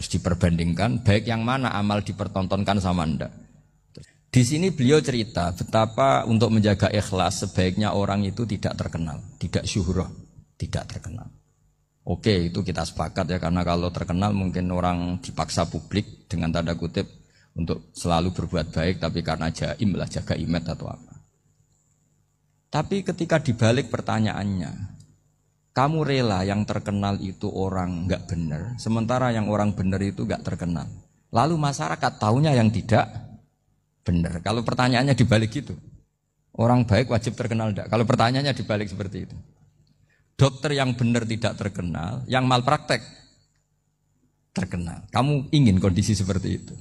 Terus diperbandingkan baik yang mana amal dipertontonkan sama ndak. Di sini beliau cerita betapa untuk menjaga ikhlas sebaiknya orang itu tidak terkenal, tidak syuhrah, tidak terkenal. Oke, itu kita sepakat ya, karena kalau terkenal mungkin orang dipaksa publik dengan tanda kutip untuk selalu berbuat baik, tapi karena jaim lah, jaga image atau apa. Tapi ketika dibalik pertanyaannya, kamu rela yang terkenal itu orang nggak benar, sementara yang orang benar itu nggak terkenal. Lalu masyarakat taunya yang tidak benar. Kalau pertanyaannya dibalik gitu, orang baik wajib terkenal enggak? Kalau pertanyaannya dibalik seperti itu, dokter yang benar tidak terkenal, yang malpraktek terkenal. Kamu ingin kondisi seperti itu?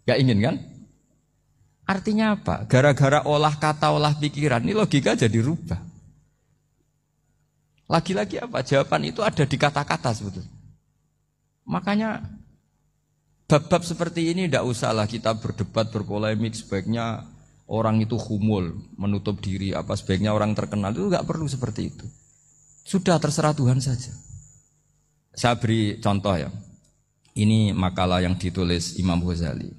Gak ingin kan? Artinya apa? Gara-gara olah kata, olah pikiran, ini logika jadi rubah. Lagi-lagi apa? Jawaban itu ada di kata-kata sebetulnya. Makanya bab-bab seperti ini tidak usahlah kita berdebat, berpolemik. Sebaiknya orang itu humul, menutup diri, apa sebaiknya orang terkenal, itu nggak perlu seperti itu. Sudah terserah Tuhan saja. Saya beri contoh ya. Ini makalah yang ditulis Imam Ghazali.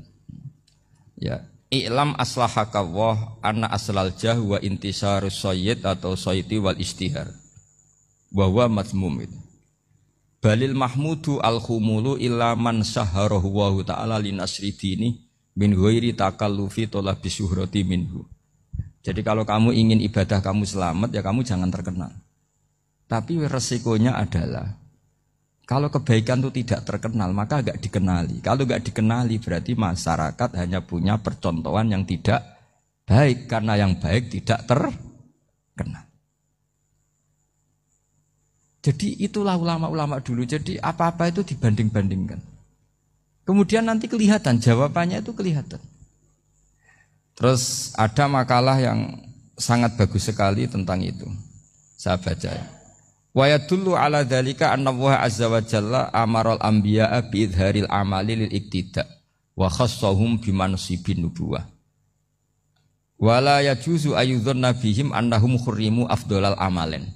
Ya, i'lam aslahakawah anna aslal jah wa intisarus sayyid atau sayyidi wal istihar. Bahwa mazmum itu. Balil mahmudu al-khumulu illa man syaharahu wa ta'ala linasri dini min ghairi takallufi talabi syuhrati minhu. Jadi kalau kamu ingin ibadah kamu selamat, ya kamu jangan terkenal. Tapi resikonya adalah kalau kebaikan itu tidak terkenal, maka enggak dikenali. Kalau enggak dikenali berarti masyarakat hanya punya percontohan yang tidak baik, karena yang baik tidak terkenal. Jadi itulah ulama-ulama dulu. Jadi apa-apa itu dibanding-bandingkan. Kemudian nanti kelihatan, jawabannya itu kelihatan. Terus ada makalah yang sangat bagus sekali tentang itu. Saya baca ya. Wa yadullu ala dzalika anna Allah azza wa jalla amaral anbiya'a bi idharil amali lil iktida wa khassahum bi mansibin nubuwah. Wala yajuzu ayyudhanna bihim annahum khurrimu afdhalal amalen.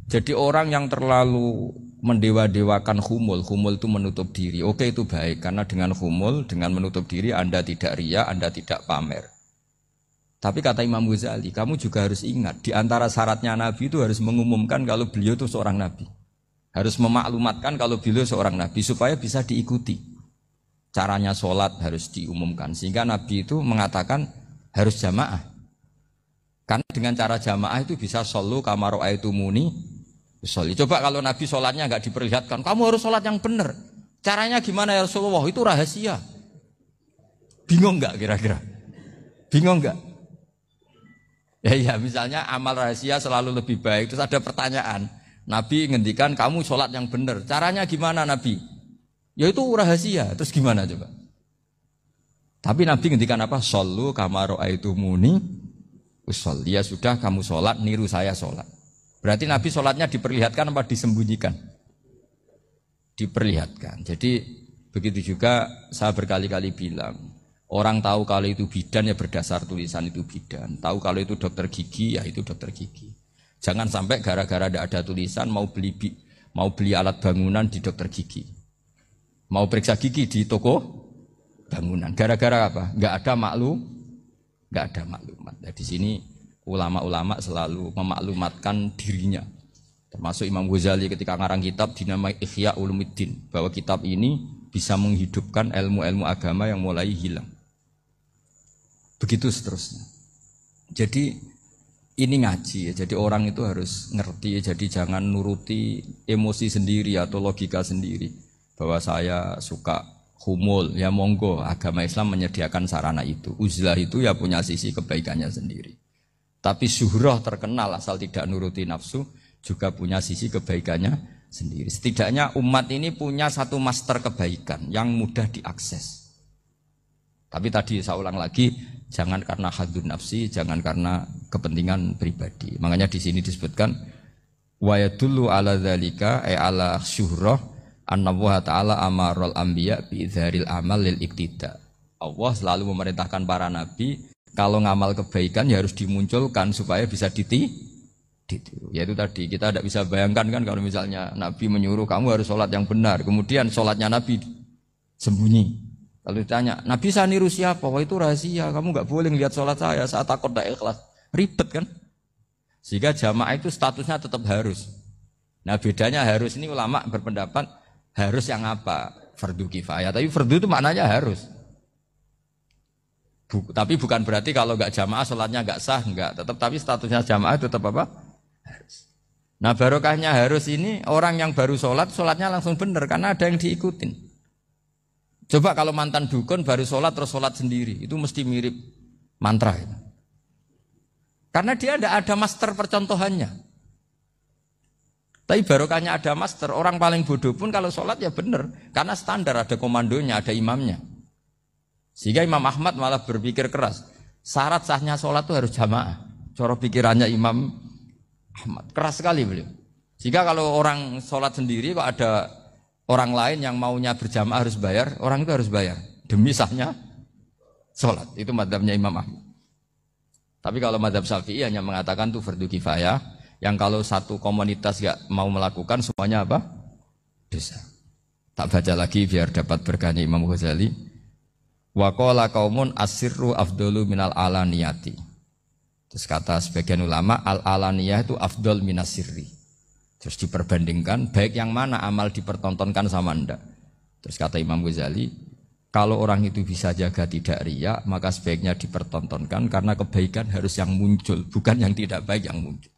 Jadi orang yang terlalu mendewa-dewakan khumul itu menutup diri. Oke, itu baik, karena dengan khumul, dengan menutup diri Anda tidak riya, Anda tidak pamer. Tapi kata Imam Ghazali, kamu juga harus ingat, di antara syaratnya Nabi itu harus mengumumkan kalau beliau itu seorang Nabi. Harus memaklumatkan kalau beliau seorang Nabi, supaya bisa diikuti. Caranya sholat harus diumumkan, sehingga Nabi itu mengatakan harus jamaah. Karena dengan cara jamaah itu bisa shollu kama ra'aitumuni usolli. Coba kalau Nabi sholatnya enggak diperlihatkan, kamu harus sholat yang benar. Caranya gimana ya Rasulullah? Itu rahasia. Bingung enggak kira-kira? Bingung enggak? Ya misalnya amal rahasia selalu lebih baik. Terus ada pertanyaan, Nabi ngendikan kamu sholat yang benar. Caranya gimana Nabi? Ya itu rahasia. Terus gimana coba? Tapi Nabi ngendikan apa? Shollu kama ra'aitumuni usolli. Ya sudah, kamu sholat, niru saya sholat. Berarti Nabi sholatnya diperlihatkan apa disembunyikan? Diperlihatkan. Jadi begitu juga saya berkali-kali bilang, orang tahu kalau itu bidan ya berdasar tulisan itu bidan. Tahu kalau itu dokter gigi ya itu dokter gigi. Jangan sampai gara-gara tidak ada tulisan mau beli alat bangunan di dokter gigi. Mau periksa gigi di toko bangunan. Gara-gara apa? Enggak ada maklumat. Nah, di sini ulama-ulama selalu memaklumatkan dirinya. Termasuk Imam Ghazali ketika ngarang kitab dinamai Ihya Ulumuddin, bahwa kitab ini bisa menghidupkan ilmu-ilmu agama yang mulai hilang. Begitu seterusnya. Jadi ini ngaji ya. Jadi orang itu harus ngerti ya. Jadi jangan nuruti emosi sendiri atau logika sendiri. Bahwa saya suka humul, ya monggo, agama Islam menyediakan sarana itu. Uzlah itu ya punya sisi kebaikannya sendiri. Tapi syuhrah terkenal asal tidak nuruti nafsu juga punya sisi kebaikannya sendiri. Setidaknya umat ini punya satu master kebaikan yang mudah diakses. Tapi tadi saya ulang lagi, jangan karena hadun nafsi, jangan karena kepentingan pribadi. Makanya di sini disebutkan wa yadullu ala dzalika ay ala syuhrah anna Allah taala amaral anbiya bi idzharil amal lil iktida. Allah selalu memerintahkan para nabi kalau ngamal kebaikan ya harus dimunculkan supaya bisa Ya itu tadi kita tidak bisa bayangkan kan kalau misalnya Nabi menyuruh kamu harus sholat yang benar, kemudian sholatnya Nabi sembunyi. Kalau ditanya, Nabi saya niru siapa? Wah itu rahasia, kamu nggak boleh lihat sholat saya saat takut tidak ikhlas. Ribet kan? Sehingga jamaah itu statusnya tetap harus. Nah bedanya harus ini ulama berpendapat harus yang apa? Fardu kifayah. Tapi fardu itu maknanya harus. Tapi bukan berarti kalau nggak jamaah sholatnya nggak sah, nggak. Tapi statusnya jamaah tetap apa? Harus. Nah barokahnya harus ini orang yang baru sholat, sholatnya langsung benar karena ada yang diikutin. Coba kalau mantan dukun baru sholat terus sholat sendiri, itu mesti mirip mantra. Karena dia tidak ada master percontohannya. Tapi barokahnya ada master, orang paling bodoh pun kalau sholat ya benar. Karena standar ada komandonya, ada imamnya. Sehingga Imam Ahmad malah berpikir keras. Syarat sahnya sholat itu harus jamaah. Cara pikirannya Imam Ahmad. Keras sekali beliau. Sehingga kalau orang sholat sendiri kok ada orang lain yang maunya berjamaah harus bayar, orang itu harus bayar. Demi sahnya sholat. Itu madzhabnya Imam Ahmad. Tapi kalau madzhab Syafi'i hanya mengatakan itu fardu kifayah. Yang kalau satu komunitas gak mau melakukan semuanya apa? Dosa. Tak baca lagi biar dapat berkahnya Imam Ghazali. Wa qala qaumun asirru afdalu minal alaniyati. Terus kata sebagian ulama al-alaniyah itu afdal minas sirri. Terus diperbandingkan baik yang mana amal dipertontonkan sama anda. Terus kata Imam Ghazali, kalau orang itu bisa jaga tidak riya, maka sebaiknya dipertontonkan karena kebaikan harus yang muncul, bukan yang tidak baik yang muncul.